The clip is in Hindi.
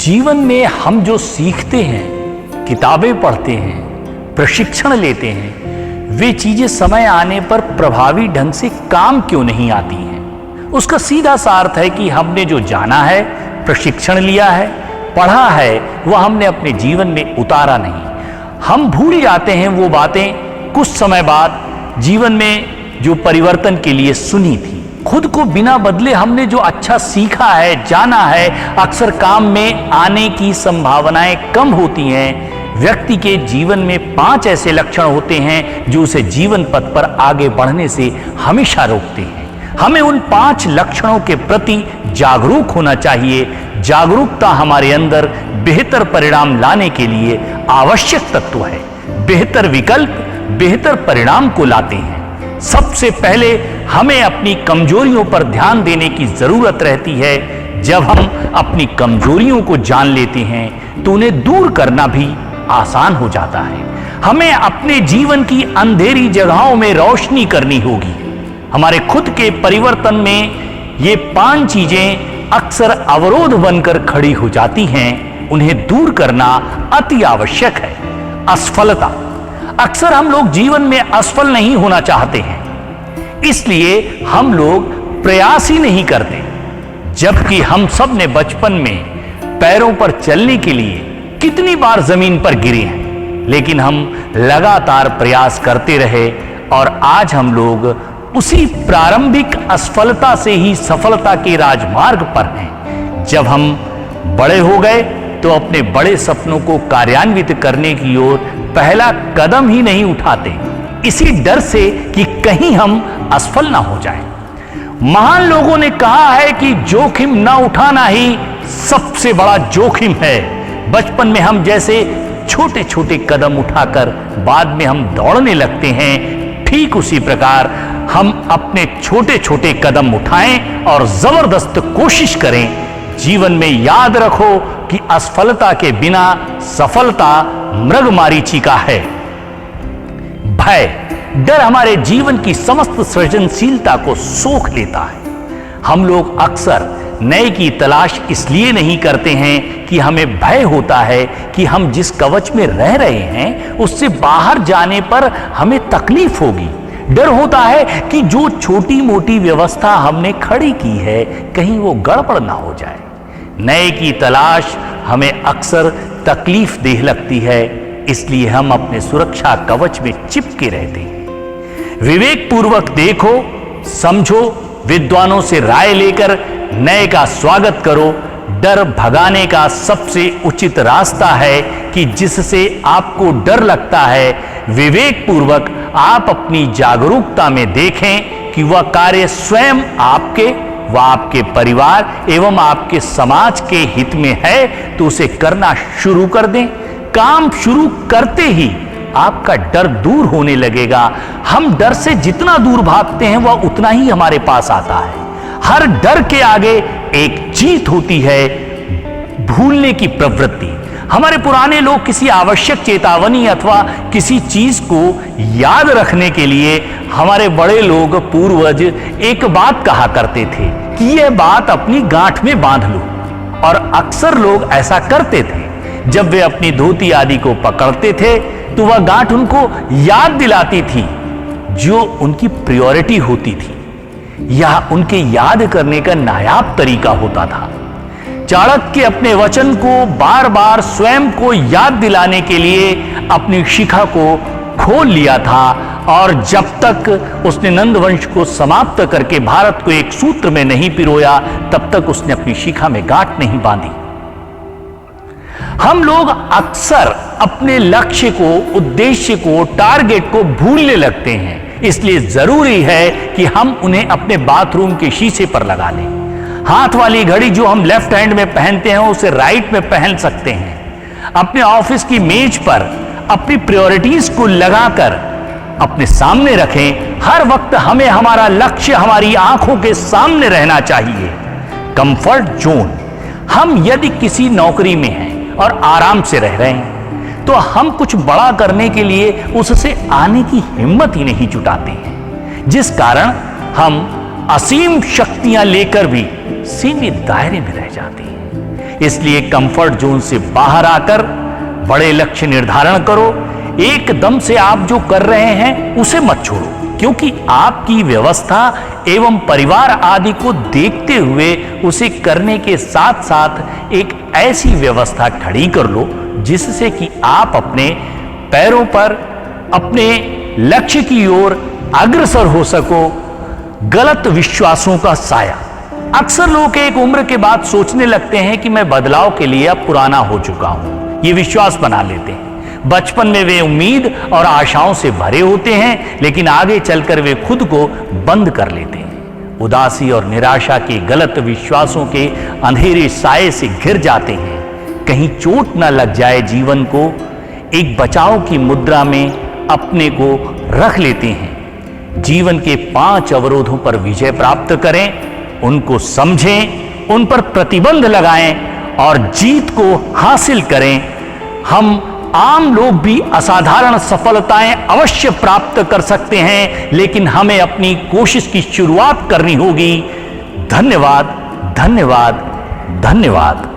जीवन में हम जो सीखते हैं, किताबें पढ़ते हैं, प्रशिक्षण लेते हैं, वे चीजें समय आने पर प्रभावी ढंग से काम क्यों नहीं आती हैं? उसका सीधा सा अर्थ है कि हमने जो जाना है, प्रशिक्षण लिया है, पढ़ा है, वह हमने अपने जीवन में उतारा नहीं। हम भूल जाते हैं वो बातें कुछ समय बाद जीवन में जो परिवर्तन के लिए सुनी थी। खुद को बिना बदले हमने जो अच्छा सीखा है, जाना है, अक्सर काम में आने की संभावनाएं कम होती हैं। व्यक्ति के जीवन में 5 ऐसे लक्षण होते हैं जो उसे जीवन पथ पर आगे बढ़ने से हमेशा रोकते हैं। हमें उन 5 लक्षणों के प्रति जागरूक होना चाहिए। जागरूकता हमारे अंदर बेहतर परिणाम लाने के लिए आवश्यक तत्व है। बेहतर विकल्प बेहतर परिणाम को लाते हैं। सबसे पहले हमें अपनी कमजोरियों पर ध्यान देने की जरूरत रहती है। जब हम अपनी कमजोरियों को जान लेते हैं तो उन्हें दूर करना भी आसान हो जाता है। हमें अपने जीवन की अंधेरी जगहों में रोशनी करनी होगी। हमारे खुद के परिवर्तन में ये 5 चीजें अक्सर अवरोध बनकर खड़ी हो जाती हैं। उन्हें दूर करना अति आवश्यक है। असफलता। अक्सर हम लोग जीवन में असफल नहीं होना चाहते हैं, इसलिए हम लोग प्रयास ही नहीं करते। जबकि हम सब ने बचपन में पैरों पर चलने के लिए कितनी बार जमीन पर गिरे हैं, लेकिन हम लगातार प्रयास करते रहे और आज हम लोग उसी प्रारंभिक असफलता से ही सफलता के राजमार्ग पर हैं। जब हम बड़े हो गए तो अपने बड़े सपनों को कार्यान्वित करने की ओर पहला कदम ही नहीं उठाते, इसी डर से कि कहीं हम असफल ना हो जाएं। महान लोगों ने कहा है कि जोखिम ना उठाना ही सबसे बड़ा जोखिम है। बचपन में हम जैसे छोटे छोटे कदम उठाकर बाद में हम दौड़ने लगते हैं, ठीक उसी प्रकार हम अपने छोटे छोटे कदम उठाएं और जबरदस्त कोशिश करें। जीवन में याद रखो कि असफलता के बिना सफलता मृगमारीचिका है। भय, डर हमारे जीवन की समस्त सृजनशीलता को सोख लेता है। हम लोग अक्सर नए की तलाश इसलिए नहीं करते हैं कि हमें भय होता है कि हम जिस कवच में रह रहे हैं उससे बाहर जाने पर हमें तकलीफ होगी। डर होता है कि जो छोटी मोटी व्यवस्था हमने खड़ी की है कहीं वो गड़बड़ ना हो जाए। नए की तलाश हमें अक्सर तकलीफ देह लगती है, इसलिए हम अपने सुरक्षा कवच में चिपके रहते हैं। विवेक पूर्वक देखो, समझो, विद्वानों से राय लेकर नए का स्वागत करो। डर भगाने का सबसे उचित रास्ता है कि जिससे आपको डर लगता है, विवेक पूर्वक आप अपनी जागरूकता में देखें कि वह कार्य स्वयं आपके व आपके परिवार एवं आपके समाज के हित में है तो उसे करना शुरू कर दें। काम शुरू करते ही आपका डर दूर होने लगेगा। हम डर से जितना दूर भागते हैं वह उतना ही हमारे पास आता है। हर डर के आगे एक जीत होती है, भूलने की प्रवृत्ति। हमारे पुराने लोग किसी आवश्यक चेतावनी अथवा किसी चीज को याद रखने के लिए हमारे बड़े लोग पूर्वज एक बात कहा करते थे कि यह बात अपनी गांठ में बांध लो, और अक्सर लोग ऐसा करते थे। जब वे अपनी धोती आदि को पकड़ते थे तो वह गांठ उनको याद दिलाती थी जो उनकी प्रायोरिटी होती थी। यह उनके याद करने का नायाब तरीका होता था। चाणक्य अपने वचन को बार बार स्वयं को याद दिलाने के लिए अपनी शिखा को खोल लिया था, और जब तक उसने नंदवंश को समाप्त करके भारत को एक सूत्र में नहीं पिरोया तब तक उसने अपनी शिखा में गांठ नहीं बांधी। हम लोग अक्सर अपने लक्ष्य को, उद्देश्य को, टारगेट को भूलने लगते हैं। इसलिए जरूरी है कि हम उन्हें अपने बाथरूम के शीशे पर लगा लें। हाथ वाली घड़ी जो हम लेफ्ट हैंड में पहनते हैं उसे राइट में पहन सकते हैं। अपने ऑफिस की मेज पर अपनी प्रायोरिटीज को लगाकर अपने सामने रखें। हर वक्त हमें हमारा लक्ष्य हमारी आंखों के सामने रहना चाहिए। कंफर्ट जोन, हम यदि किसी नौकरी में हैं और आराम से रह रहे हैं तो हम कुछ बड़ा करने के लिए उससे आने की हिम्मत ही नहीं जुटाते हैं, जिस कारण हम असीम शक्तियां लेकर भी सीमित दायरे में रह जाते हैं। इसलिए कंफर्ट जोन से बाहर आकर बड़े लक्ष्य निर्धारण करो। एकदम से आप जो कर रहे हैं उसे मत छोड़ो, क्योंकि आपकी व्यवस्था एवं परिवार आदि को देखते हुए उसे करने के साथ साथ एक ऐसी व्यवस्था खड़ी कर लो जिससे कि आप अपने पैरों पर अपने लक्ष्य की ओर अग्रसर हो सको। गलत विश्वासों का साया। अक्सर लोग एक उम्र के बाद सोचने लगते हैं कि मैं बदलाव के लिए अब पुराना हो चुका हूं। ये विश्वास बना लेते हैं। बचपन में वे उम्मीद और आशाओं से भरे होते हैं, लेकिन आगे चलकर वे खुद को बंद कर लेते हैं। उदासी और निराशा के गलत विश्वासों के अंधेरे साए से घिर जाते हैं। कहीं चोट न लग जाए जीवन को एक बचाव की मुद्रा में अपने को रख लेते हैं। जीवन के 5 अवरोधों पर विजय प्राप्त करें, उनको समझें, उन पर प्रतिबंध लगाएं और जीत को हासिल करें। हम आम लोग भी असाधारण सफलताएं अवश्य प्राप्त कर सकते हैं, लेकिन हमें अपनी कोशिश की शुरुआत करनी होगी। धन्यवाद, धन्यवाद, धन्यवाद।